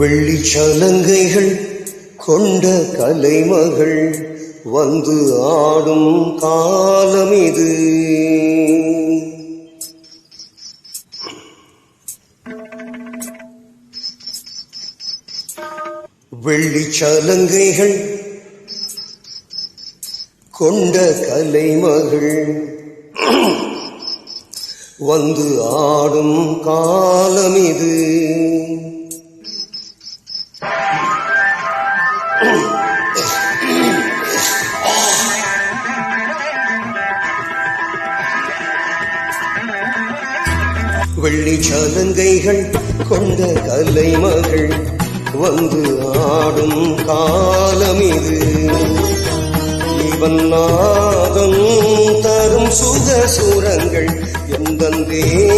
வெள்ளி சலங்கைகள் கொண்ட கலைமகள் வந்து ஆடும் காலம் இது. வெள்ளி சலங்கைகள் கொண்ட கலைமகள் வந்து ஆடும் காலம் இது. வெள்ளி சலங்கைகள் கொண்ட கலைமகள் வந்து ஆடும் காலம் இது. இவன் நாதம் தரும் சுக சுரங்கள் எந்தே